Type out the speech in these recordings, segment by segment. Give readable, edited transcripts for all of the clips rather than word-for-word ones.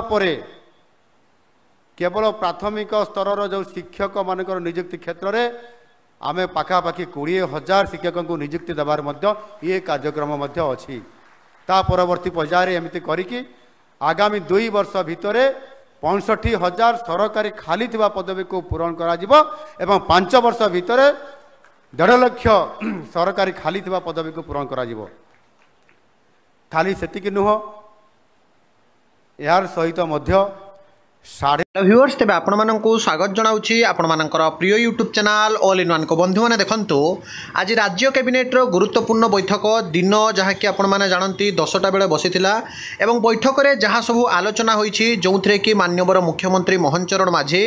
ପରେ केवल प्राथमिक स्तर जो शिक्षक मान नियुक्ति क्षेत्र में आम पाखापाखि 20,000 शिक्षकों को नियुक्ति देवार ये कार्यक्रम अच्छी ता परवर्ती पर्यायर एमती करी आगामी 2 वर्ष भितर 65,000 सरकारी खाली थिबा पदवी को पूरण करा जिवो एवं 5 वर्ष भितर 1.5 लाख सरकारी खाली थिबा पदवी को पूरण करा जिवो। खाली सेतिक नुह यार सहित मध्य व्यूअर्स तेज आपण मानकु स्वागत जनाउछि आपण मानकर प्रिय YouTube channel all in one को बंधु माने देखंतु आज राज्य कैबिनेट रो गुरुत्वपूर्ण बैठक दिन जहाँ कि आपण माने जानती 10टा बेले बसिथिला एवं बैठक रे जहाँ सब आलोचना होईछि जोंथरे कि माननीय मुख्यमंत्री मोहन चरण माझी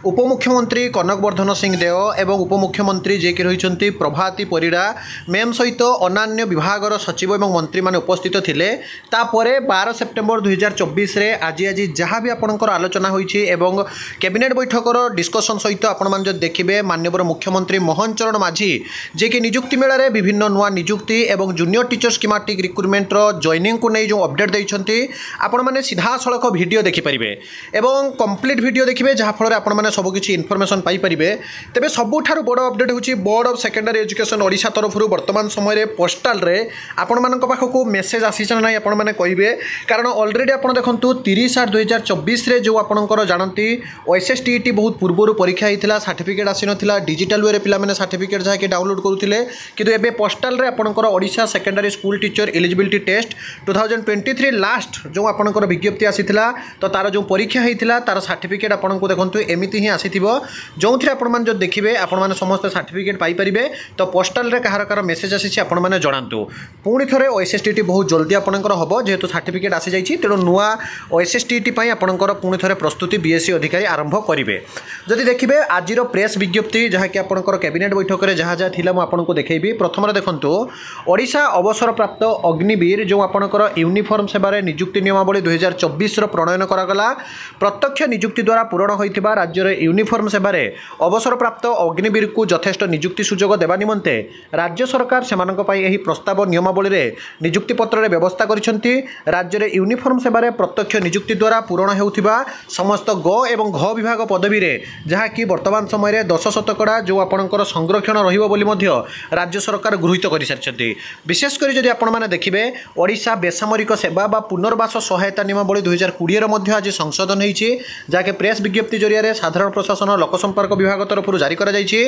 उपमुख्यमंत्री कनक वर्धन सिंह देव एवं उपमुख्यमंत्री जे कि रहिछंती प्रभाती परिड़ा मेम सहित अन्य विभाग सचिव एवं मंत्री माने उपस्थित थिले। तापरे 12 सेप्टेम्बर 2024 रे आज जहाँ भी आपणकर आलोचना होईछि एवं कैबिनेट बैठकर डिस्कसन सहित आपण मान देखिए माननीय मुख्यमंत्री मोहन चरण माझी जे कि नियुक्ति मेला रे विभिन्न नुआ नियुक्ति एवं जूनियर टीचर स्कीमेटिक रिक्रुटमेंट रो जॉइनिंग को नहीं जो अपडेट देइछंती आपण माने सीधा सड़क वीडियो देखि परिबे एवं कंप्लीट वीडियो देखिए जहाँ फल आपण माने सब किछि इनफॉरमेशन पाई परिबे। तेबे सबुठारु बड़ अपडेट होछि board of secondary education Odisha तरफ वर्तमान समय पोस्टाल रे आपण मानक पाखकु मेसेज आसीछन नै आपण माने कहिबे कारण ऑलरेडी आपण देखंतु 30/8/2024 रे जो आपणकर जानती OSSTET बहुत पूर्वर परीक्षा होता सर्टिफिकेट आसी ना डिजिटल वे पे सर्टिफिकेट जहाँकि डाउनलोड करुले किंतु एबे पोस्टाल रे आपणकर Odisha secondary school teacher eligibility test 2023 last जो आपणकर विज्ञप्ति आसीथिला तो तार जो परीक्षा होता तार सर्टिफिकेट आपको देखो एमती ही आसीथिबो जो आपण मैंने जो देखिए आपण मैंने समस्त सर्टिफिकेट पाइपर तो पोस्टाल रे कहार कहार मेसेज आसी आपण मैंने जनातु पुणी थे OSSTET बहुत जल्दी आपणकर हम जेहेतु सर्टिफिकेट आसी जाइए तेणु नुआ OSSTET आपणकर पुणी थे प्रस्तुति BSc अधिकारी आरंभ करेंगे। जदि देखिए आज प्रेस विज्ञप्ति जहाँकि आपंकर कैबिनेट बैठक में जहाँ जहाँ थिला आपको देखी प्रथम देखु ओडिशा अवसर प्राप्त अग्निवीर जो आपंकर यूनिफॉर्म सेवार नियुक्ति नियमावली 2024 प्रणयन करागला प्रत्यक्ष नियुक्ति द्वारा पूरण होता राज्य यूनिफॉर्म सेवार अवसर प्राप्त अग्निवीर को यथेष्ट नियुक्ति सुजोग देवा निमंते राज्य सरकार से प्रस्ताव नियमावली में नियुक्ति पत्र व्यवस्था करिसेंती। राज्य यूनिफॉर्म सेवार प्रत्यक्ष नियुक्ति द्वारा पूरण होउथिबा समस्त ग एवं घ विभाग पदवी रे जहाँकि वर्तमान समय 10% जो आपणकर संरक्षण रहिबो बोली मध्य राज्य सरकार गृहीत कर सारी। विशेषकर जदि आपण माने देखिबे ओडिशा बेसामरिक सेवा बा पुनर्वास सहायता नियमावली 2020 रे आज संशोधन होईछि जहाँकि प्रेस विज्ञप्ति जरिया साधारण प्रशासन लोक संपर्क विभाग तरफ जारी करा जायछि।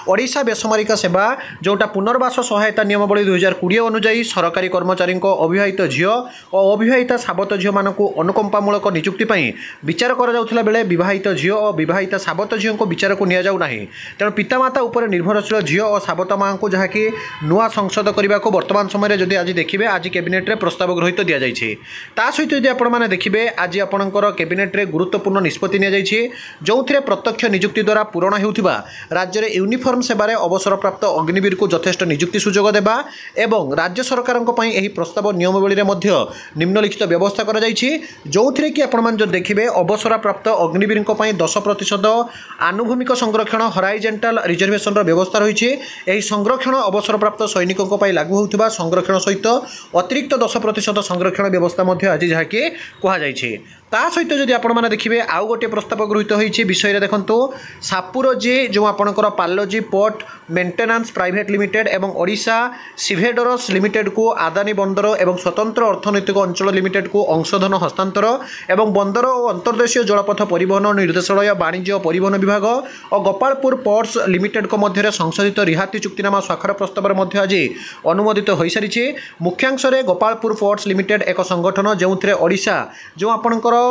ओडिशा बेसामरिक सेवा जोटा पुनर्वास सहायता नियमावली 2020 अनुसार सरकारी कर्मचारी अविवाहित झील और अविवाहिता साबत झील मानक अनुकंपामूलक नियुक्ति विचार करा बेले विवाहित झील और विवाहिता साबत झील को विचार को नियाजाउ तेणु पितामाता उपर निर्भरशील झील और साबत माँ को जहाँकि नुआ संसद करने को वर्तमान समय जदि आज देखिए आज कैबिनेट रे प्रस्ताव गृहीत दि जाइए। ता सहित यदि आपने देखिए आज आपंकर कैबिनेट रे गुरुत्वपूर्ण निष्पत्ति नि जो प्रत्यक्ष नियुक्ति द्वारा पूरण होता राज्य में यूनिफॉर्म सेवार अवसर प्राप्त अग्निवीर को यथेष्ट नियुक्ति सुजोग देवा एवं राज्य सरकार प्रस्ताव नियमावली में निम्नलिखित व्यवस्था कर जो कि आपने देखिए अवसर प्राप्त अग्निवीर 10% आनुभूमिक संरक्षण हराइजेंटाल रिजर्वेशन व्यवस्था रही संरक्षण अवसर प्राप्त सैनिकों लागू होता संरक्षण सहित अतिरिक्त 10% संरक्षण व्यवस्था आज जहाँकि कहुई। ता सहित जदि आपने देखिए आउ गोटे प्रस्ताव गृहीत होती विषय देखो सापुरजी जो आपंकर पालोजी पोर्ट मेंटेनांस प्राइवेट लिमिटेड एवं ओडिशा सिभेडरस लिमिटेड को आदानी बंदर एवं स्वतंत्र अर्थनैतिक अंचल लिमिटेड को अंशधन हस्तांतर एवं बंदर और अंतर्देशीय जलपथ परिवहन निर्देशालय वाणिज्य और परिवहन विभाग और गोपालपुर पोर्ट्स लिमिटेड को मध्य संशोधित रिहाती चुक्तिनामा स्वाक्षर प्रस्ताव आज अनुमोदित हो सारी। मुख्यांश गोपालपुर पोर्ट्स लिमिटेड एक संगठन जो ओडिशा जो आपंकर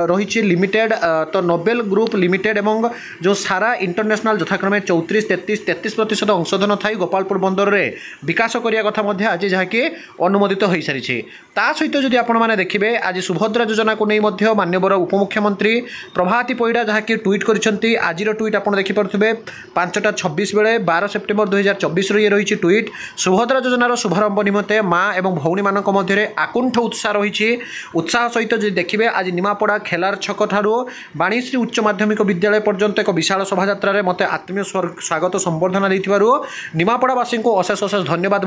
रही लिमिटेड तो नोबेल ग्रुप लिमिटेड एवं जो सारा इंटरनेशनल यथाक्रमे 34-33% अंशधन थी गोपालपुर बंदर में विकास करने कथा आज जहाँकि अनुमोदित हो सारी। ता सहित जदि आपने देखिए आज सुभद्रा योजना को नहीं माननीय उपमुख्यमंत्री प्रभाती परिड़ा जहाँकि ट्वीट करछंती आज ट्वीट आप देखिपे 5:26 बेले 12 सेप्टेम्बर 2024 ये रही ट्वीट सुभद्रा योजनार शुभारंभ निमंते माँ और भौणी मान मध्य आकुंठ उत्साह रही उत्साह सहित जो देखिए आज निमापड़ा खेलार छक ठारू बाणीश्री उच्च माध्यमिक विद्यालय पर्यंत एक विशाल शोभा मत आत्मीय स्वागत संबर्धना निमापड़ावासी को अशेष अशेष धन्यवाद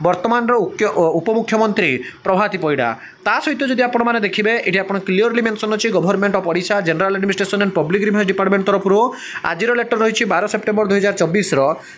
वर्तमान उपमुख्यमंत्री प्रभाती पैड़ा ता सहित जदि आपण मैंने देखिए ये आप क्लीयरली मेंशन अच्छी government of Odisha general administration and public grievance department तरफ आज लेटर रही 12 सेप्टेम्बर 2024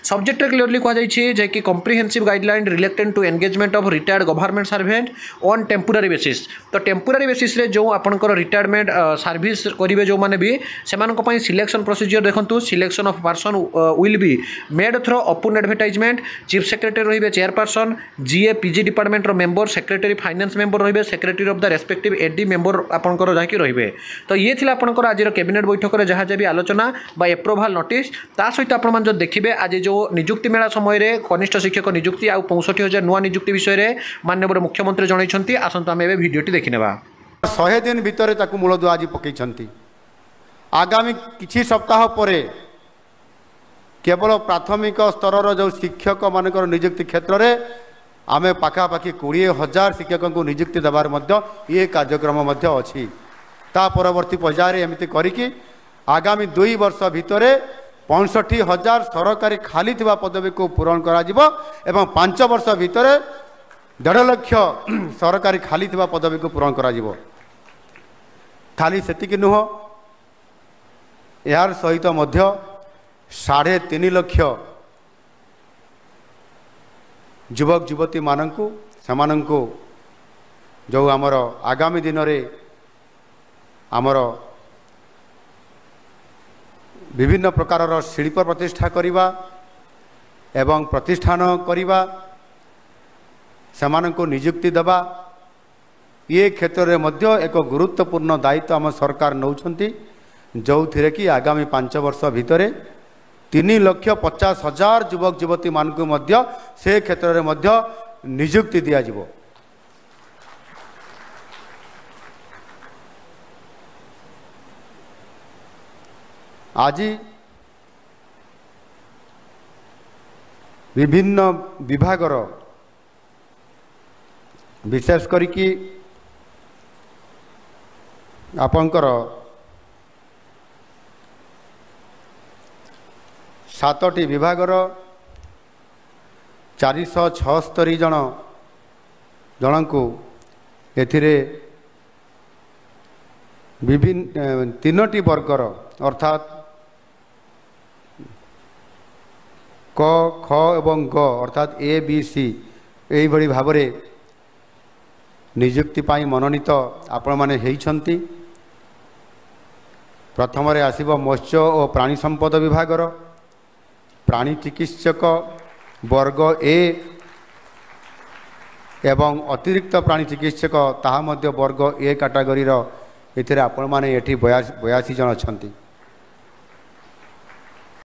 सब्जेक्ट क्लीयरली कहुई कि comprehensive guideline related to engagement of retired government servant on temporary basis तो टेम्पोरारी बेसिस रे जो आपंकर रिटायरमेंट सर्विस करेंगे जो मैंने भी से सिलेक्शन प्रोसीजर देखो selection of person will be made through open advertisement chief secretary रही chairperson GA PG department member secretary finance member रही secretary of the respective AD member आपंकर जहाँकि रही तो ये थी आपंकर आज कैबिनेट बैठक में जहाँ भी आलोचना बा एप्रोवाल नोटिस ता सहित आपण जो देखिए आज जो नियुक्ति मेला समय कनिष्ठ शिक्षक नियुक्ति आ 65,000 नुआ नियुक्ति विषय में माननीय मुख्यमंत्री जनइछंती आसंतु आमे एबे भिडियोटी देखिनेबा 100 दिन भितर ताकू मूलदुआ आज पकईछंती आगामी किछि सप्ताह परे केवल प्राथमिक स्तर जो शिक्षक मानकर नियुक्ति क्षेत्र में आमे पाखापाखि 20,000 शिक्षकों को नियुक्ति देवार मध्य ये कार्यक्रम मध्य अछि ता परवर्ती पर्यायर एमती करिकि आगामी 2 वर्ष भितर 65,000 सरकारी खाली थिबा पदवी को पूरण करा जिवो एवं 5 वर्ष भितर 1.5 लाख सरकारी खाली थिबा पदवी को पूरण करा जिवो खाली सेतिक नुह यार सहित मध्य 3.5 लाख युवक युवती मानकु समानंकु जो आमर आगामी दिन रे आमर विभिन्न प्रकार शिल्प प्रतिष्ठा करिबा एवं प्रतिष्ठान करिबा समानंकु नियुक्ति देबा ये क्षेत्र में मध्य एक गुरुत्वपूर्ण दायित्व आम सरकार नौछंती जो थिरे कि आगामी 5 वर्ष भितर 3,50,000 युवक युवती मानकु मध्य से क्षेत्र में मध्य नियुक्ति दिया जिवो आज विभिन्न विभागर विशेष करिकी आपंकर 7टी विभागर 476 जनकु एथिरे विभिन्न 3टी वर्गर अर्थात क ख एवं ग अर्थात ए बी सी यही भली भाव नियुक्ति पाई मनोनीत आपण माने हेइछंती प्रथम आसिब मत्स्य और प्राणी संपद विभागर प्राणी चिकित्सक वर्ग ए एवं अतिरिक्त प्राणी चिकित्सक ताहा मध्य वर्ग ए कैटेगरी रो एथिरे आपण माने एठी 82 जन अछंती